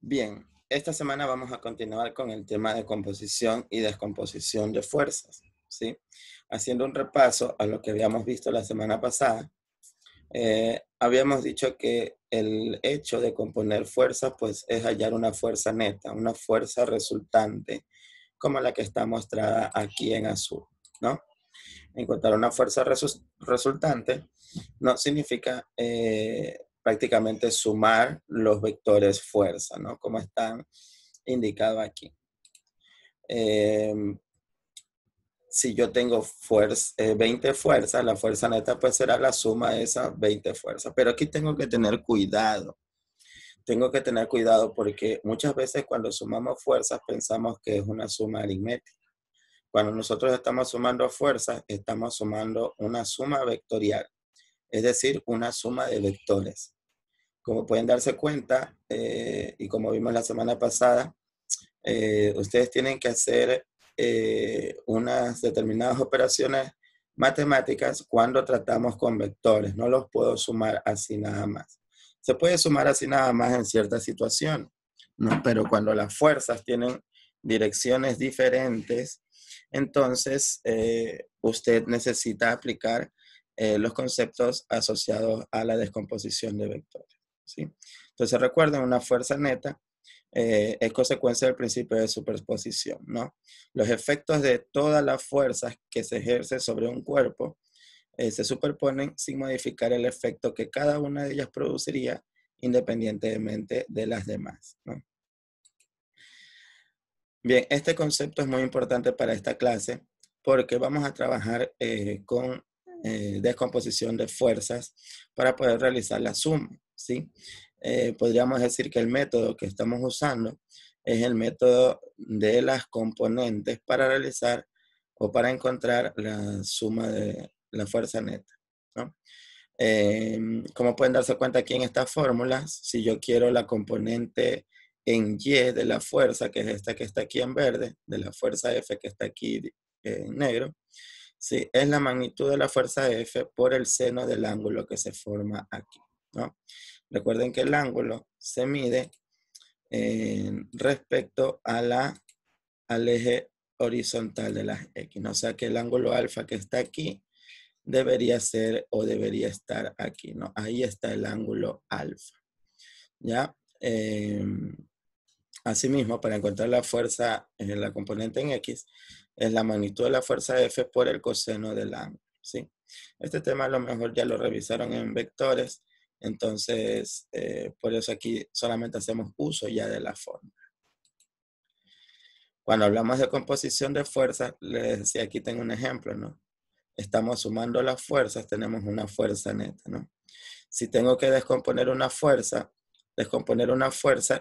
Bien, esta semana vamos a continuar con el tema de composición y descomposición de fuerzas, ¿sí? Haciendo un repaso a lo que habíamos visto la semana pasada, habíamos dicho que el hecho de componer fuerzas, pues, es hallar una fuerza neta, una fuerza resultante, como la que está mostrada aquí en azul, ¿no? Encontrar una fuerza resultante no significa prácticamente sumar los vectores fuerza, ¿no? Como están indicados aquí. Eh, si yo tengo 20 fuerzas, la fuerza neta pues será la suma de esas 20 fuerzas. Pero aquí tengo que tener cuidado. Tengo que tener cuidado porque muchas veces cuando sumamos fuerzas pensamos que es una suma aritmética. Cuando nosotros estamos sumando fuerzas, estamos sumando una suma vectorial, es decir, una suma de vectores. Como pueden darse cuenta, y como vimos la semana pasada, ustedes tienen que hacer unas determinadas operaciones matemáticas cuando tratamos con vectores. No los puedo sumar así nada más. Se puede sumar así nada más en ciertas situaciones, ¿no? Pero cuando las fuerzas tienen direcciones diferentes, entonces usted necesita aplicar los conceptos asociados a la descomposición de vectores, ¿sí? Entonces recuerden, una fuerza neta es consecuencia del principio de superposición, ¿no? Los efectos de todas las fuerzas que se ejercen sobre un cuerpo se superponen sin modificar el efecto que cada una de ellas produciría independientemente de las demás, ¿no? Bien, este concepto es muy importante para esta clase porque vamos a trabajar con descomposición de fuerzas para poder realizar la suma, ¿sí? Podríamos decir que el método que estamos usando es el método de las componentes para realizar o para encontrar la suma de la fuerza neta, ¿no? Como pueden darse cuenta aquí en estas fórmulas, si yo quiero la componente en Y de la fuerza, que es esta que está aquí en verde, de la fuerza F que está aquí en negro, sí, es la magnitud de la fuerza F por el seno del ángulo que se forma aquí, ¿no? Recuerden que el ángulo se mide respecto a al eje horizontal de las X, ¿no? O sea que el ángulo alfa que está aquí debería ser o debería estar aquí, ¿no? Ahí está el ángulo alfa, ¿ya? Asimismo, para encontrar la fuerza en la componente en X, es la magnitud de la fuerza F por el coseno del ángulo, ¿sí? Este tema a lo mejor ya lo revisaron en vectores, entonces por eso aquí solamente hacemos uso ya de la forma. Cuando hablamos de composición de fuerzas, les decía, aquí tengo un ejemplo, ¿no? Estamos sumando las fuerzas, tenemos una fuerza neta, ¿no? Si tengo que descomponer una fuerza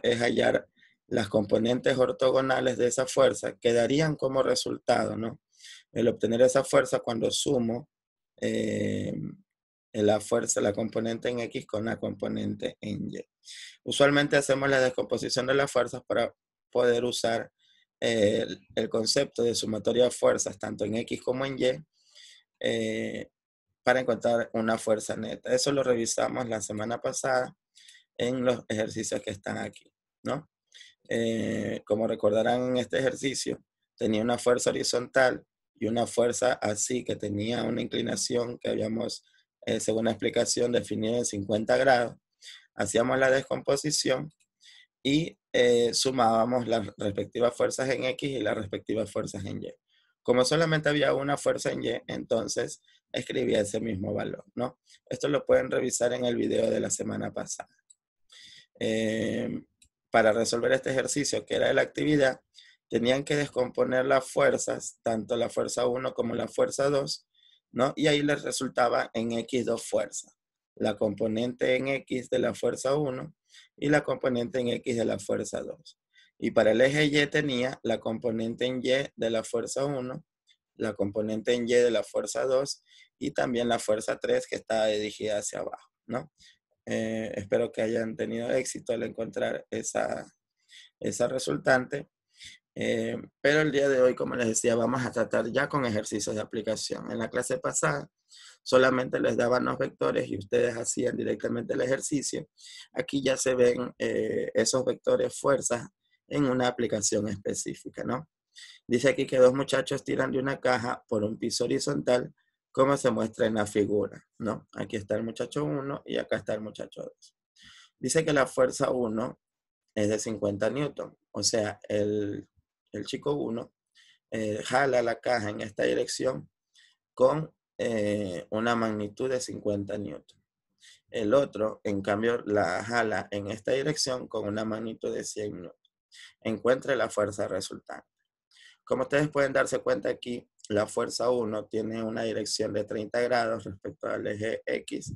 es hallar las componentes ortogonales de esa fuerza que darían como resultado, ¿no? El obtener esa fuerza cuando sumo eh, la fuerza, la componente en X con la componente en Y. Usualmente hacemos la descomposición de las fuerzas para poder usar el concepto de sumatoria de fuerzas tanto en X como en Y para encontrar una fuerza neta. Eso lo revisamos la semana pasada en los ejercicios que están aquí, ¿no? Como recordarán en este ejercicio, tenía una fuerza horizontal y una fuerza así que tenía una inclinación que habíamos, según la explicación, definido en 50 grados. Hacíamos la descomposición y sumábamos las respectivas fuerzas en X y las respectivas fuerzas en Y. Como solamente había una fuerza en Y, entonces escribía ese mismo valor, ¿no? Esto lo pueden revisar en el video de la semana pasada. Para resolver este ejercicio, que era de la actividad, tenían que descomponer las fuerzas, tanto la fuerza 1 como la fuerza 2, ¿no? Y ahí les resultaba en X dos fuerzas. La componente en X de la fuerza 1 y la componente en X de la fuerza 2. Y para el eje Y tenía la componente en Y de la fuerza 1, la componente en Y de la fuerza 2 y también la fuerza 3 que estaba dirigida hacia abajo, ¿no? Espero que hayan tenido éxito al encontrar esa resultante. Pero el día de hoy, como les decía, vamos a tratar ya con ejercicios de aplicación. En la clase pasada solamente les daban los vectores y ustedes hacían directamente el ejercicio, aquí ya se ven esos vectores fuerzas en una aplicación específica, ¿no? Dice aquí que dos muchachos tiran de una caja por un piso horizontal, como se muestra en la figura, ¿no? Aquí está el muchacho 1 y acá está el muchacho 2. Dice que la fuerza 1 es de 50 newton, o sea, el chico 1 jala la caja en esta dirección con una magnitud de 50 newton. El otro, en cambio, la jala en esta dirección con una magnitud de 100 newton. Encuentre la fuerza resultante. Como ustedes pueden darse cuenta aquí, la fuerza 1 tiene una dirección de 30 grados respecto al eje X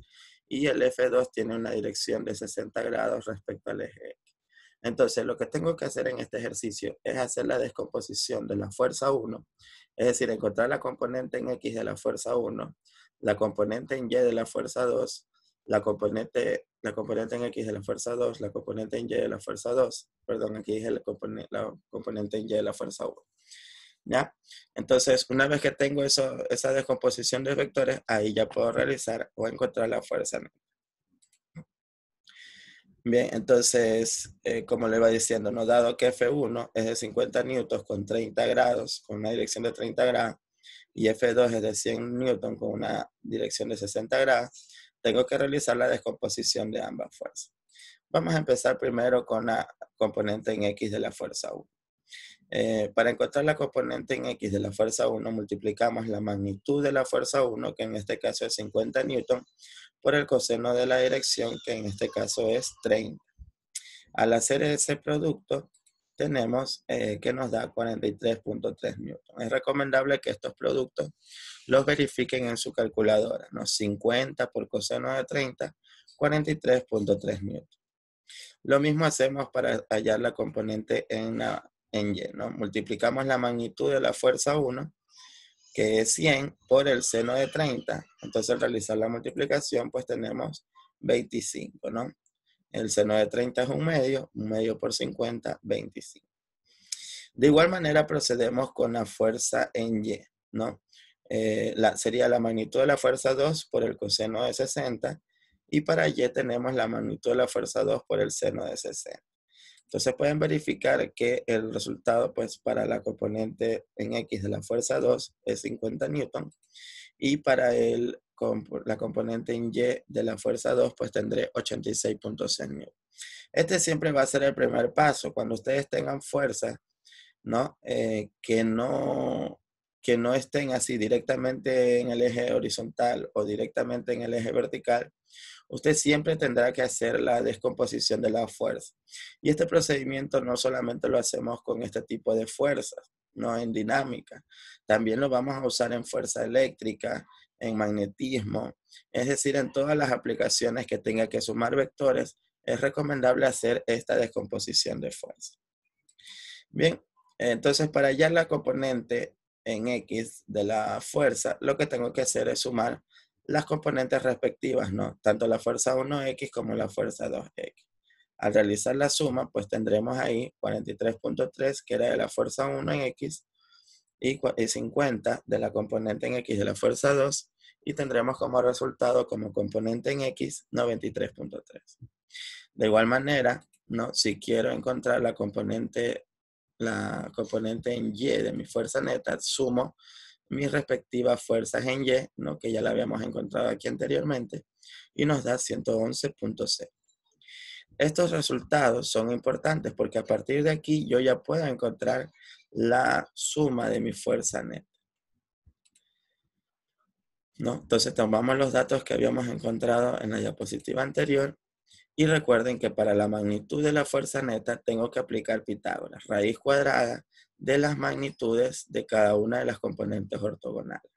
y el F2 tiene una dirección de 60 grados respecto al eje X. Entonces, lo que tengo que hacer en este ejercicio es hacer la descomposición de la fuerza 1, es decir, encontrar la componente en X de la fuerza 1, la componente en Y de la fuerza 2, la componente en X de la fuerza 2, la componente en Y de la fuerza 2, perdón, aquí es la componente en Y de la fuerza 1. ¿Ya? Entonces, una vez que tengo esa descomposición de vectores, ahí ya puedo realizar o encontrar la fuerza. Bien, entonces, como le iba diciendo, ¿no? Dado que F1 es de 50 newtons con 30 grados, con una dirección de 30 grados, y F2 es de 100 newtons con una dirección de 60 grados, tengo que realizar la descomposición de ambas fuerzas. Vamos a empezar primero con la componente en X de la fuerza 1. Para encontrar la componente en X de la fuerza 1, multiplicamos la magnitud de la fuerza 1, que en este caso es 50 newton, por el coseno de la dirección, que en este caso es 30. Al hacer ese producto, tenemos que nos da 43.3 newton. Es recomendable que estos productos los verifiquen en su calculadora, ¿no? 50 por coseno de 30, 43.3 newton. Lo mismo hacemos para hallar la componente en Y, ¿no? Multiplicamos la magnitud de la fuerza 1, que es 100, por el seno de 30. Entonces, al realizar la multiplicación, pues tenemos 25, ¿no? El seno de 30 es un medio por 50, 25. De igual manera, procedemos con la fuerza en Y, ¿no? Sería la magnitud de la fuerza 2 por el coseno de 60, y para Y tenemos la magnitud de la fuerza 2 por el seno de 60. Entonces pueden verificar que el resultado, pues, para la componente en X de la fuerza 2 es 50 newton, y para la componente en Y de la fuerza 2, pues tendré 86.6 newton. Este siempre va a ser el primer paso. Cuando ustedes tengan fuerza, ¿no? Que no estén así directamente en el eje horizontal o directamente en el eje vertical, usted siempre tendrá que hacer la descomposición de la fuerza. Y este procedimiento no solamente lo hacemos con este tipo de fuerzas, no en dinámica, también lo vamos a usar en fuerza eléctrica, en magnetismo, es decir, en todas las aplicaciones que tenga que sumar vectores, es recomendable hacer esta descomposición de fuerza. Bien, entonces para hallar la componente en X de la fuerza, lo que tengo que hacer es sumar las componentes respectivas, ¿no? Tanto la fuerza 1X como la fuerza 2X. Al realizar la suma, pues tendremos ahí 43.3, que era de la fuerza 1 en X, y 50 de la componente en X de la fuerza 2, y tendremos como resultado como componente en X 93.3. De igual manera, ¿no? Si quiero encontrar la componente en Y de mi fuerza neta, sumo mis respectivas fuerzas en Y, ¿no? Que ya la habíamos encontrado aquí anteriormente, y nos da 111.6. Estos resultados son importantes porque a partir de aquí yo ya puedo encontrar la suma de mi fuerza neta, ¿no? Entonces tomamos los datos que habíamos encontrado en la diapositiva anterior. Y recuerden que para la magnitud de la fuerza neta tengo que aplicar Pitágoras, raíz cuadrada de las magnitudes de cada una de las componentes ortogonales.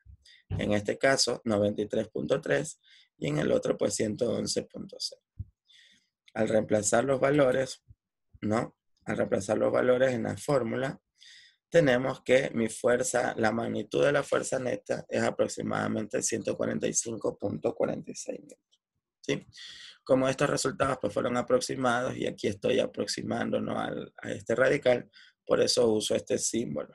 En este caso, 93.3, y en el otro, pues 111.6. Al reemplazar los valores, ¿no? Al reemplazar los valores en la fórmula, tenemos que mi fuerza, la magnitud de la fuerza neta es aproximadamente 145.46 newton, ¿sí? Como estos resultados pues fueron aproximados y aquí estoy aproximando, ¿no? a este radical, por eso uso este símbolo.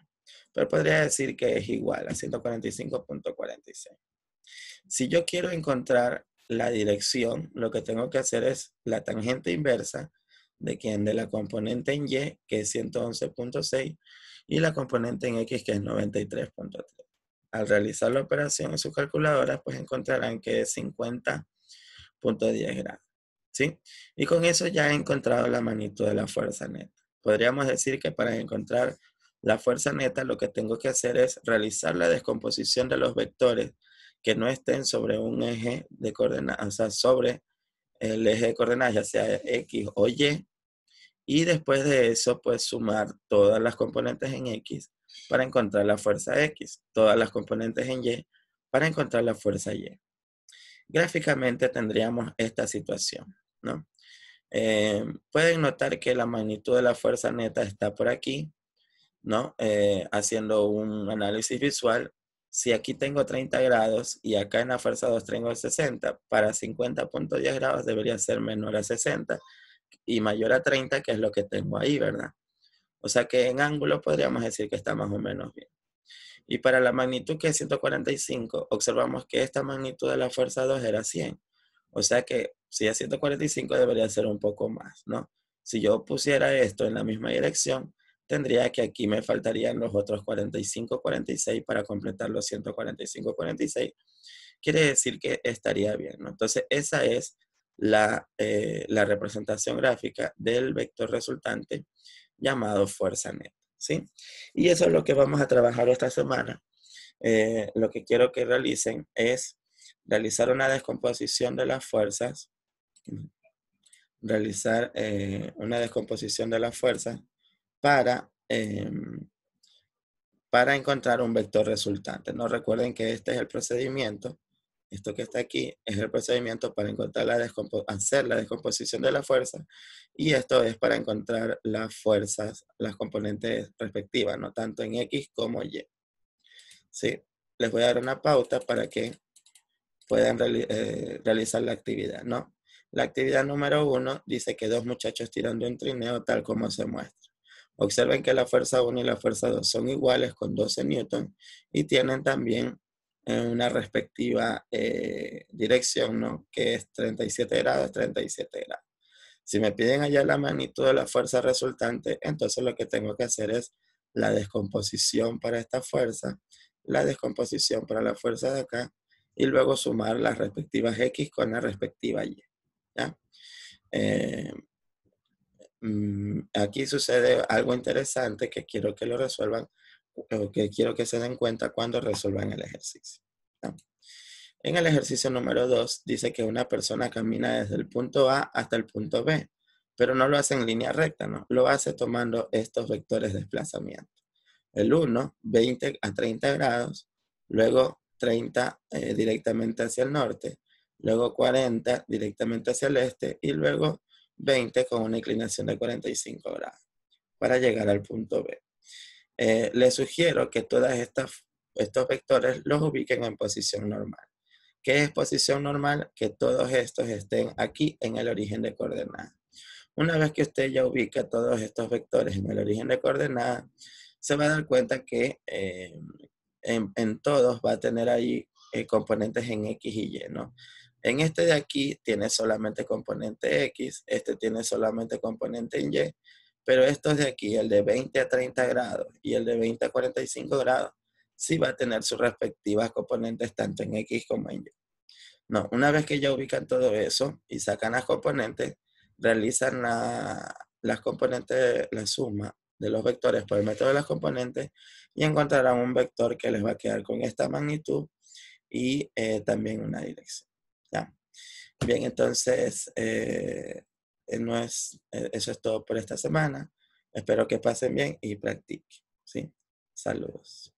Pero podría decir que es igual a 145.46. Si yo quiero encontrar la dirección, lo que tengo que hacer es la tangente inversa de quién, de la componente en Y, que es 111.6, y la componente en X, que es 93.3. Al realizar la operación en su calculadora, pues encontrarán que es 50.10 grados. ¿Sí? Y con eso ya he encontrado la magnitud de la fuerza neta. Podríamos decir que para encontrar la fuerza neta, lo que tengo que hacer es realizar la descomposición de los vectores que no estén sobre un eje de coordenadas, o sea, sobre el eje de coordenadas, ya sea X o y después de eso, pues sumar todas las componentes en X para encontrar la fuerza X, todas las componentes en Y para encontrar la fuerza Y. Gráficamente tendríamos esta situación, ¿no? Pueden notar que la magnitud de la fuerza neta está por aquí, ¿no? Haciendo un análisis visual. Si aquí tengo 30 grados y acá en la fuerza 2 tengo 60, para 50.10 grados debería ser menor a 60 y mayor a 30, que es lo que tengo ahí, ¿verdad? O sea que en ángulo podríamos decir que está más o menos bien. Y para la magnitud que es 145, observamos que esta magnitud de la fuerza 2 era 100. O sea que si es 145 debería ser un poco más, ¿no? Si yo pusiera esto en la misma dirección, tendría que aquí me faltarían los otros 45, 46 para completar los 145, 46. Quiere decir que estaría bien, ¿no? Entonces esa es la representación gráfica del vector resultante llamado fuerza neta, ¿sí? Y eso es lo que vamos a trabajar esta semana. Lo que quiero que realicen es realizar una descomposición de las fuerzas, realizar una descomposición de las fuerzas para, para encontrar un vector resultante. No recuerden que este es el procedimiento. Esto que está aquí es el procedimiento para encontrar hacer la descomposición de la fuerza, y esto es para encontrar las fuerzas, las componentes respectivas, no tanto en X como Y. ¿Sí? Les voy a dar una pauta para que puedan realizar la actividad, ¿no? La actividad número 1 dice que dos muchachos tiran de un trineo tal como se muestra. Observen que la fuerza 1 y la fuerza 2 son iguales con 12 newton y tienen también una respectiva dirección, ¿no? Que es 37 grados, 37 grados. Si me piden allá la magnitud de la fuerza resultante, entonces lo que tengo que hacer es la descomposición para esta fuerza, la descomposición para la fuerza de acá, y luego sumar las respectivas X con la respectiva Y. ¿Ya? Eh, Aquí sucede algo interesante que quiero que lo resuelvan, o que quiero que se den cuenta cuando resuelvan el ejercicio. ¿Ya? En el ejercicio número 2 dice que una persona camina desde el punto A hasta el punto B, pero no lo hace en línea recta, ¿no? Lo hace tomando estos vectores de desplazamiento. El 1, 20 a 30 grados, luego 30 directamente hacia el norte, luego 40 directamente hacia el este y luego 20 con una inclinación de 45 grados para llegar al punto B. Les sugiero que todos estos vectores los ubiquen en posición normal. ¿Qué es posición normal? Que todos estos estén aquí en el origen de coordenadas. Una vez que usted ya ubica todos estos vectores en el origen de coordenadas, se va a dar cuenta que en todos va a tener ahí componentes en X y Y, ¿no? En este de aquí tiene solamente componente X, este tiene solamente componente en Y, pero estos de aquí, el de 20 a 30 grados y el de 20 a 45 grados, sí va a tener sus respectivas componentes tanto en X como en Y. No, una vez que ya ubican todo eso y sacan las componentes, realizan las componentes, la suma de los vectores por el método de las componentes y encontrarán un vector que les va a quedar con esta magnitud y también una dirección. ¿Ya? Bien, entonces, eso es todo por esta semana. Espero que pasen bien y practiquen. ¿Sí? Saludos.